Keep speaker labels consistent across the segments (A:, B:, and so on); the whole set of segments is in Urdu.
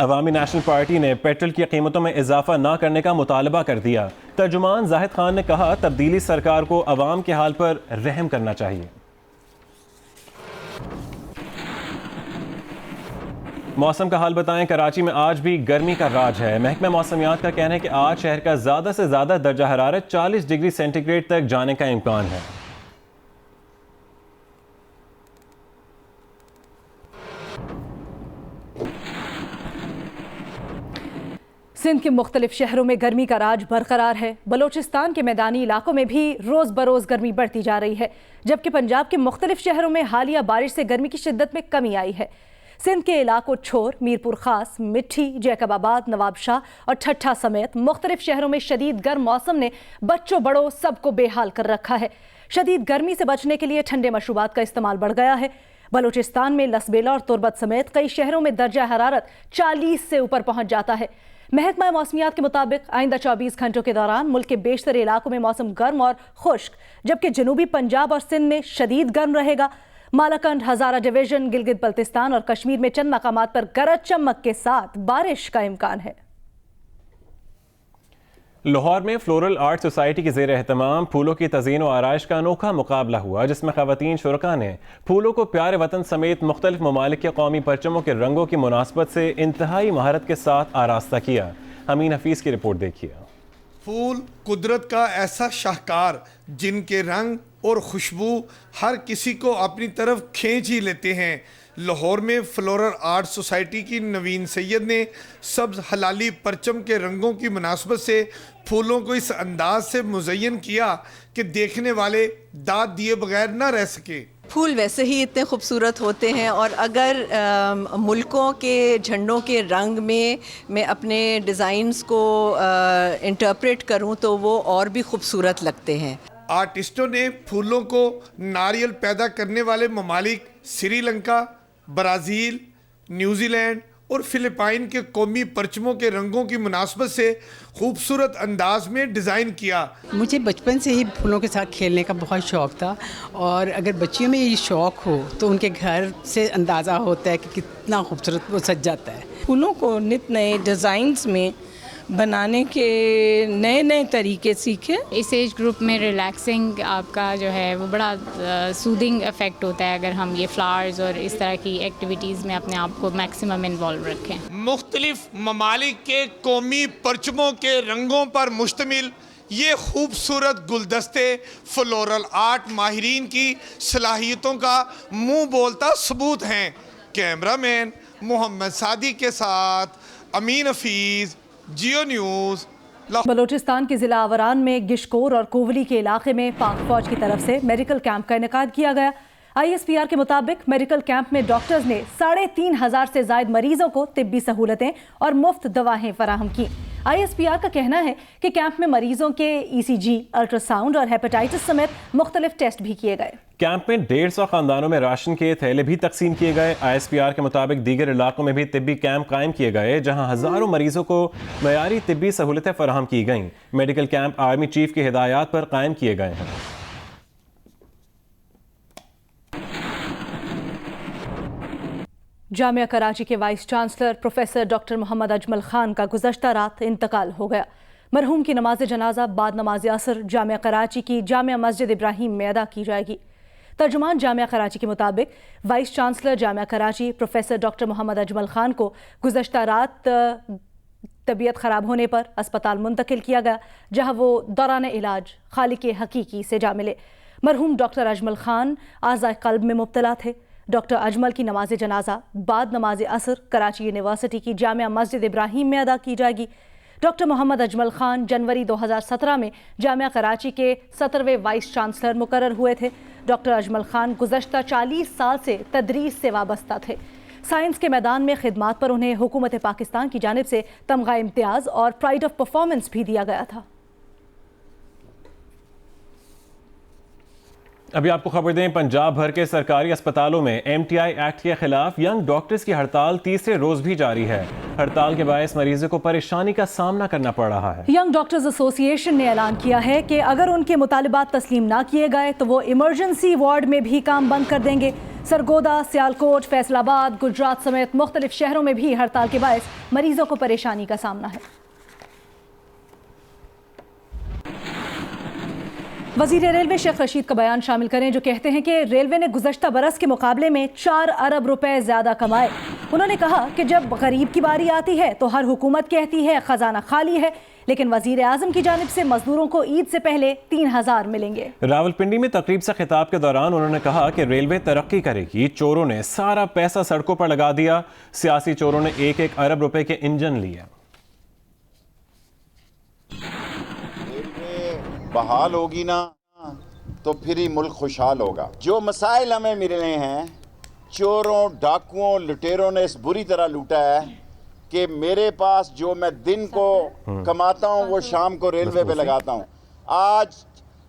A: عوامی نیشنل پارٹی نے پیٹرول کی قیمتوں میں اضافہ نہ کرنے کا مطالبہ کر دیا. ترجمان زاہد خان نے کہا تبدیلی سرکار کو عوام کے حال پر رحم کرنا چاہیے. موسم کا حال بتائیں. کراچی میں آج بھی گرمی کا راج ہے. محکمہ موسمیات کا کہنا ہے کہ آج شہر کا زیادہ سے زیادہ درجہ حرارت 40 ڈگری سینٹی گریڈ تک جانے کا امکان ہے.
B: سندھ کے مختلف شہروں میں گرمی کا راج برقرار ہے. بلوچستان کے میدانی علاقوں میں بھی روز بروز گرمی بڑھتی جا رہی ہے، جبکہ پنجاب کے مختلف شہروں میں حالیہ بارش سے گرمی کی شدت میں کمی آئی ہے. سندھ کے علاقوں چھور، میرپور خاص، مٹھی، جیکب آباد، نواب شاہ اور ٹھٹھا سمیت مختلف شہروں میں شدید گرم موسم نے بچوں بڑوں سب کو بے حال کر رکھا ہے. شدید گرمی سے بچنے کے لیے ٹھنڈے مشروبات کا استعمال بڑھ گیا ہے. بلوچستان میں لسبیلا اور تربت سمیت کئی شہروں میں درجہ حرارت 40 سے اوپر پہنچ جاتا ہے. محکمہ موسمیات کے مطابق آئندہ 24 گھنٹوں کے دوران ملک کے بیشتر علاقوں میں موسم گرم اور خشک، جبکہ جنوبی پنجاب اور سندھ میں شدید گرم رہے گا. مالاکنڈ، ہزارہ ڈویژن، گلگت بلتستان اور کشمیر میں چند مقامات پر گرج چمک کے ساتھ بارش کا امکان ہے.
A: لاہور میں فلورل آرٹ سوسائٹی کی زیر اہتمام پھولوں کی تزئین و آرائش کا انوکھا مقابلہ ہوا، جس میں خواتین شرکاء نے پھولوں کو پیارے وطن سمیت مختلف ممالک کے قومی پرچموں کے رنگوں کی مناسبت سے انتہائی مہارت کے ساتھ آراستہ کیا. امین حفیظ کی رپورٹ دیکھیے.
C: پھول قدرت کا ایسا شاہکار جن کے رنگ اور خوشبو ہر کسی کو اپنی طرف کھینچ ہی لیتے ہیں. لاہور میں فلورل آرٹ سوسائٹی کی نوین سید نے سبز حلالی پرچم کے رنگوں کی مناسبت سے پھولوں کو اس انداز سے مزین کیا کہ دیکھنے والے داد دیے بغیر نہ رہ سکے.
D: پھول ویسے ہی اتنے خوبصورت ہوتے ہیں، اور اگر ملکوں کے جھنڈوں کے رنگ میں اپنے ڈیزائنز کو انٹرپریٹ کروں تو وہ اور بھی خوبصورت لگتے ہیں.
C: آرٹسٹوں نے پھولوں کو ناریل پیدا کرنے والے ممالک Sri Lanka, Brazil, New Zealand اور فلپائن کے قومی پرچموں کے رنگوں کی مناسبت سے خوبصورت انداز میں ڈیزائن کیا.
E: مجھے بچپن سے ہی پھولوں کے ساتھ کھیلنے کا بہت شوق تھا، اور اگر بچیوں میں یہ شوق ہو تو ان کے گھر سے اندازہ ہوتا ہے کہ کتنا خوبصورت وہ سج جاتا ہے.
F: پھولوں کو نت نئے ڈیزائنز میں بنانے کے نئے نئے طریقے سیکھے.
G: اس ایج گروپ میں ریلیکسنگ آپ کا جو ہے وہ بڑا سودنگ افیکٹ ہوتا ہے اگر ہم یہ فلاورز اور اس طرح کی ایکٹیویٹیز میں اپنے آپ کو میکسیمم انوالو رکھیں.
C: مختلف ممالک کے قومی پرچموں کے رنگوں پر مشتمل یہ خوبصورت گلدستے فلورل آرٹ ماہرین کی صلاحیتوں کا منہ بولتا ثبوت ہیں. کیمرہ مین محمد صادق کے ساتھ امین حفیظ، جیو نیوز.
B: بلوچستان کے ضلع آوران میں گشکور اور کوولی کے علاقے میں پاک فوج کی طرف سے میڈیکل کیمپ کا انعقاد کیا گیا. ISPR کے مطابق میڈیکل کیمپ میں ڈاکٹرز نے 3,500 سے زائد مریضوں کو طبی سہولتیں اور مفت دوائیں فراہم کی. ISPR کا کہنا ہے کہ کیمپ میں مریضوں کے ECG، الٹرا ساؤنڈ اور ہیپاٹائٹس سمیت مختلف ٹیسٹ بھی کیے گئے.
A: کیمپ میں 150 خاندانوں میں راشن کے تھیلے بھی تقسیم کیے گئے. ISPR کے مطابق دیگر علاقوں میں بھی طبی کیمپ قائم کیے گئے جہاں ہزاروں مریضوں کو معیاری طبی سہولتیں فراہم کی گئیں. میڈیکل کیمپ آرمی چیف کی ہدایات پر قائم کیے گئے ہیں.
B: جامعہ کراچی کے وائس چانسلر پروفیسر ڈاکٹر محمد اجمل خان کا گزشتہ رات انتقال ہو گیا. مرحوم کی نماز جنازہ بعد نماز عصر جامعہ کراچی کی جامعہ مسجد ابراہیم میں ادا کی جائے گی. ترجمان جامعہ کراچی کے مطابق وائس چانسلر جامعہ کراچی پروفیسر ڈاکٹر محمد اجمل خان کو گزشتہ رات طبیعت خراب ہونے پر اسپتال منتقل کیا گیا، جہاں وہ دوران علاج خالق حقیقی سے جا ملے. مرحوم ڈاکٹر اجمل خان اعضاء قلب میں مبتلا تھے. ڈاکٹر اجمل کی نماز جنازہ بعد نماز عصر کراچی یونیورسٹی کی جامعہ مسجد ابراہیم میں ادا کی جائے گی. ڈاکٹر محمد اجمل خان جنوری 2017 میں جامعہ کراچی کے 17ویں وائس چانسلر مقرر ہوئے تھے. ڈاکٹر اجمل خان گزشتہ 40 سال سے تدریس سے وابستہ تھے. سائنس کے میدان میں خدمات پر انہیں حکومت پاکستان کی جانب سے تمغہ امتیاز اور پرائڈ آف پرفارمنس بھی دیا گیا تھا.
A: ابھی آپ کو خبر دیں، پنجاب بھر کے سرکاری اسپتالوں میں MTI ایکٹ کے خلاف ینگ ڈاکٹرز کی ہڑتال تیسرے روز بھی جاری ہے۔ ہڑتال کے باعث مریضوں کو پریشانی کا سامنا کرنا پڑ رہا ہے۔
B: ینگ ڈاکٹرز ایسوسی ایشن نے اعلان کیا ہے کہ اگر ان کے مطالبات تسلیم نہ کیے گئے تو وہ ایمرجنسی وارڈ میں بھی کام بند کر دیں گے۔ سرگودا، سیالکوٹ، فیصل آباد، گجرات سمیت مختلف شہروں میں بھی ہڑتال کے باعث مریضوں کو پریشانی کا سامنا ہے۔ وزیر ریلوے شیخ رشید کا بیان شامل کریں جو کہتے ہیں کہ ریلوے نے گزشتہ برس کے مقابلے میں 4 ارب روپے زیادہ کمائے۔ انہوں نے کہا کہ جب غریب کی باری آتی ہے تو ہر حکومت کہتی ہے خزانہ خالی ہے، لیکن وزیر اعظم کی جانب سے مزدوروں کو عید سے پہلے 3000 ملیں گے۔
A: راولپنڈی میں تقریب سے خطاب کے دوران انہوں نے کہا کہ ریلوے ترقی کرے گی، چوروں نے سارا پیسہ سڑکوں پر لگا دیا، سیاسی چوروں نے 1 ارب روپے کے انجن لیے۔
H: بحال ہوگی نا تو پھر ہی ملک خوشحال ہوگا۔ جو مسائل ہمیں ملے ہیں، چوروں، ڈاکوؤں، لٹیروں نے اس بری طرح لوٹا ہے کہ میرے پاس جو میں دن کو کماتا ہوں وہ شام کو ریلوے پہ لگاتا ہوں۔ آج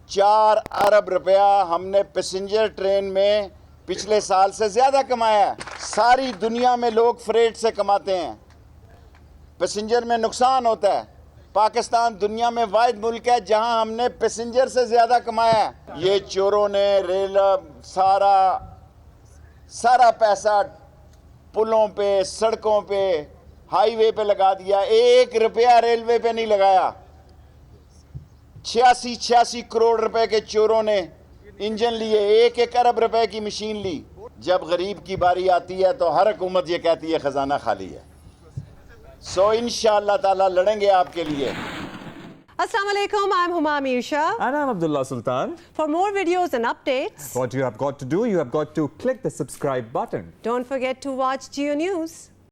H: 4 ارب روپیہ ہم نے پیسنجر ٹرین میں پچھلے سال سے زیادہ کمایا ہے۔ ساری دنیا میں لوگ فریٹ سے کماتے ہیں، پیسنجر میں نقصان ہوتا ہے۔ پاکستان دنیا میں واحد ملک ہے جہاں ہم نے پیسنجر سے زیادہ کمایا ہے۔ یہ چوروں نے سارا پیسہ پلوں پہ، سڑکوں پہ، ہائی وے پہ لگا دیا، 1 روپیہ ریلوے پہ نہیں لگایا۔ 86 کروڑ روپے کے چوروں نے انجن لیے، 1 ارب روپے کی مشین لی۔ جب غریب کی باری آتی ہے تو ہر حکومت یہ کہتی ہے خزانہ خالی ہے۔ سو انشاءاللہ تعالیٰ لڑیں گے آپ کے لیے۔
I: Assalamu alaikum, I'm Huma Amirsha.
J: And I'm Abdullah Sultan.
I: For more videos and updates,
J: What you have got to do, you have got to click the subscribe button.
I: don't forget to watch Geo News.